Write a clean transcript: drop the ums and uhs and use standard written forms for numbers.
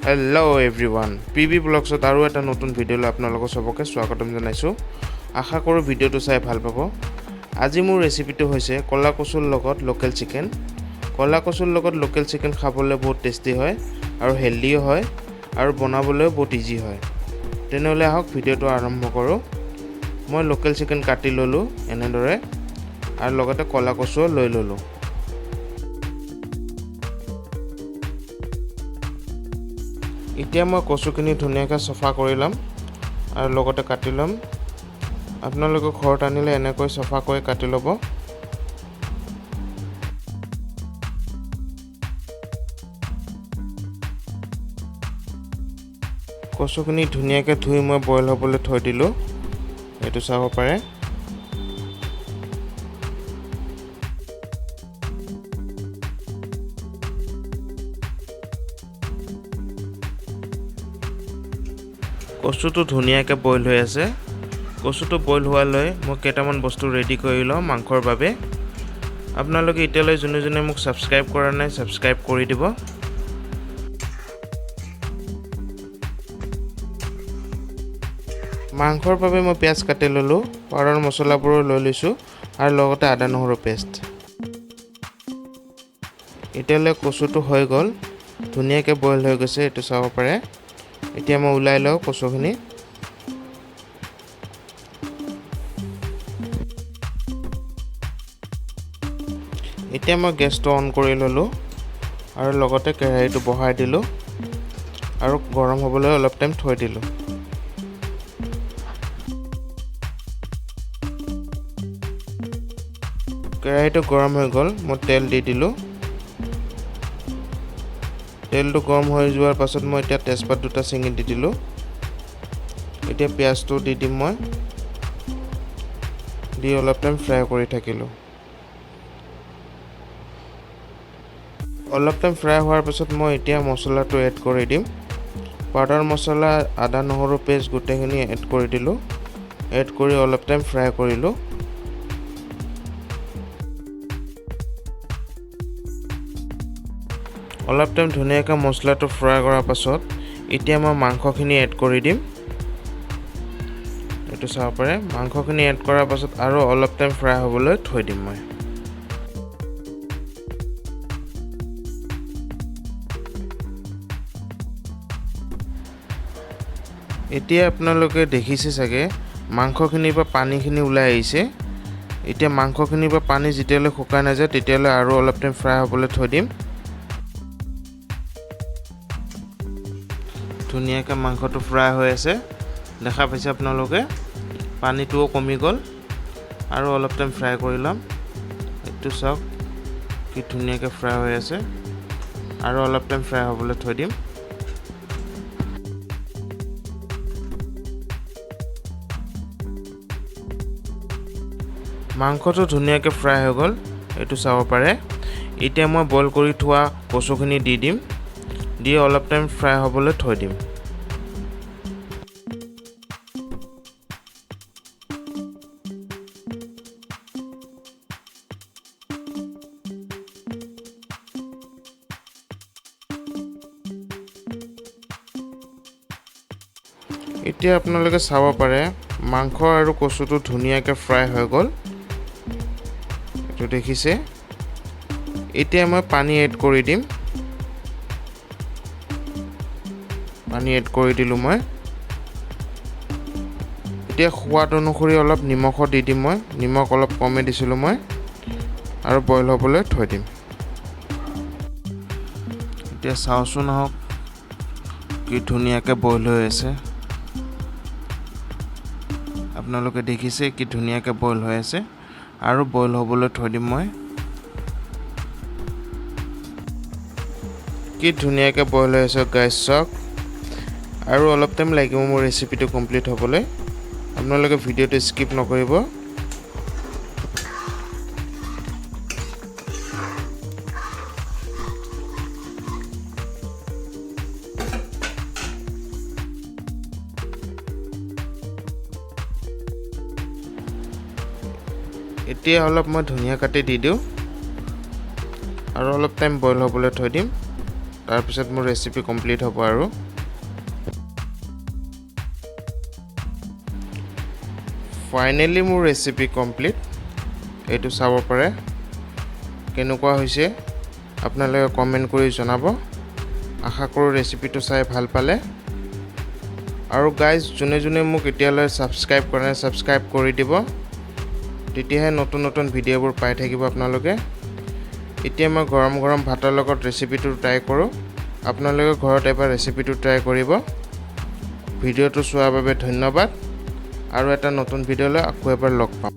Hello everyone, PB Vlogs আৰু এটা নতুন ভিডিঅ'লৈ আপোনালোকক সবকে স্বাগতম জনাইছো। আশা কৰো ভিডিঅ'টো চাই ভাল পাব। আজি মোৰ ৰেচিপিটো হৈছে কলা কচুৰ লগত লোকেল চিকেন। কলা কচুৰ লগত লোকেল চিকেন খাবলৈ বহুত টেষ্টি হয় আৰু হেলদিও হয় আৰু বনাবলৈও বহুত ইজি হয়। তেনেহলে আহক ভিডিঅ'টো আৰম্ভ কৰো। মই লোকেল চিকেন কাটি ললো এনেদৰে আৰু লগতে কলা কচু লৈ ললো। এতিয়া মই কচুখিনি ধুনীয়াকৈ সফা কৰি লম আৰু লগতে কাটি লম। আপোনালোকে ঘৰত আনিলে এনেকৈ সফা কৰি কাটি ল'ব। কচুখিনি ধুনীয়াকৈ ধুই মই বইল হ'বলৈ থৈ দিলোঁ। এইটো চাব পাৰে। কচুটো ধুনীয়াকৈ বইল হৈ আছে। কচুটো বইল হোৱালৈ মই কেইটামান বস্তু ৰেডি কৰি লওঁ মাংখৰ বাবে। আপোনালোকে এতিয়ালৈ যোনে মোক সাবস্ক্ৰাইব কৰা নাই সাবস্ক্ৰাইব কৰি দিব। মাংখৰ বাবে মই পিয়াজ কাটি ললোঁ, পাউডাৰ মছলাবোৰ লৈ লৈছোঁ আৰু লগতে আদা নহৰু পেষ্ট। এতিয়ালৈ কচুটো হৈ গ'ল, ধুনীয়াকৈ বইল হৈ গৈছে, এইটো চাব পাৰে। এতিয়া মই উলাই লওঁ কচুখিনি। এতিয়া মই গেছটো অন কৰি ললোঁ আৰু লগতে কেৰাহীটো বহাই দিলোঁ আৰু গৰম হ'বলৈ অলপ টাইম থৈ দিলোঁ। কেৰাহীটো গৰম হৈ গ'ল, মই তেল দি দিলোঁ। তেলটো গৰম হৈ যোৱাৰ পাছত মই এতিয়া তেজপাত দুটা ছিঙি দি দিলোঁ। এতিয়া পিয়াজটো দি দিম মই, দি অলপ টাইম ফ্ৰাই কৰি থাকিলোঁ। অলপ টাইম ফ্ৰাই হোৱাৰ পাছত মই এতিয়া মছলাটো এড কৰি দিম। পাউডাৰ মছলা, আদা নহৰু পেষ্ট গোটেইখিনি এড কৰি দিলোঁ। এড কৰি অলপ টাইম ফ্ৰাই কৰিলোঁ। অলপ টাইম ধুনীয়াকৈ মছলাটো ফ্ৰাই কৰাৰ পাছত এতিয়া মই মাংসখিনি এড কৰি দিম। এইটো চাব পাৰে। মাংসখিনি এড কৰাৰ পাছত আৰু অলপ টাইম ফ্ৰাই হ'বলৈ থৈ দিম মই। এতিয়া আপোনালোকে দেখিছে চাগে মাংসখিনিৰ পৰা পানীখিনি ওলাই আহিছে। এতিয়া মাংসখিনিৰ পৰা পানী যেতিয়ালৈ শুকাই নাযায় তেতিয়ালৈ আৰু অলপ টাইম ফ্ৰাই হ'বলৈ থৈ দিম। ধুনীয়াকৈ মাংসটো ফ্ৰাই হৈ আছে, দেখা পাইছে আপোনালোকে। পানীটোও কমি গ'ল আৰু অলপ টাইম ফ্ৰাই কৰি ল'ম। এইটো চাওক কি ধুনীয়াকৈ ফ্ৰাই হৈ আছে আৰু অলপ টাইম ফ্ৰাই হ'বলৈ থৈ দিম। মাংসটো ধুনীয়াকৈ ফ্ৰাই হৈ গ'ল, এইটো চাব পাৰে। এতিয়া মই বইল কৰি থোৱা কচুখিনি দি দিম, দি অলপ টাইম ফ্ৰাই হ'বলৈ থৈ দিম। এতিয়া আপোনালোকে চাব পাৰে মাংস আৰু কচুটো ধুনীয়াকৈ ফ্ৰাই হৈ গ'ল, এইটো দেখিছে। এতিয়া মই পানী এড কৰি দিম। পানী এড কৰি দিলোঁ মই। এতিয়া সোৱাদ অনুসৰি অলপ নিমখো দি দিম মই। নিমখ অলপ কমেই দিছিলোঁ মই আৰু বইল হ'বলৈ থৈ দিম। এতিয়া চাওঁচোন আহক কি ধুনীয়াকৈ বইল হৈ আছে। আপোনালোকে দেখিছে কি ধুনীয়াকৈ বইল হৈ আছে আৰু বইল হ'বলৈ থৈ দিম মই। কি ধুনীয়াকৈ বইল হৈ আছে গাইছ, চাওক। আৰু অলপ টাইম লাগিব মোৰ ৰেচিপিটো কমপ্লিট হ'বলৈ। আপোনালোকে ভিডিঅ'টো স্কিপ নকৰিব। এতিয়া অলপ মই ধনিয়া কাটি দি দিওঁ আৰু অলপ টাইম বইল হ'বলৈ থৈ দিম। তাৰপিছত মোৰ ৰেচিপি কমপ্লিট হ'ব আৰু ফাইনেলি মোৰ ৰেচিপি কমপ্লিট এইটো চাব পাৰে কেনেকুৱা হৈছে আপোনালোকে কমেন্ট কৰি জনাব আশা কৰোঁ ৰেচিপিটো চাই ভাল পালে আৰু গাইজ যোনে মোক এতিয়ালৈ সাবস্ক্ৰাইব কৰা নাই সাবস্ক্ৰাইব কৰি দিব তেতিয়াহে নতুন ভিডিঅ'বোৰ পাই থাকিব আপোনালোকে এতিয়া মই গৰম ভাতৰ লগত ৰেচিপিটো ট্ৰাই কৰোঁ আপোনালোকে ঘৰত এবাৰ ৰেচিপিটো ট্ৰাই কৰিব ভিডিঅ'টো চোৱাৰ বাবে ধন্যবাদ আৰু এটা নতুন ভিডিঅ'লৈ আকৌ এবাৰ লগ পাম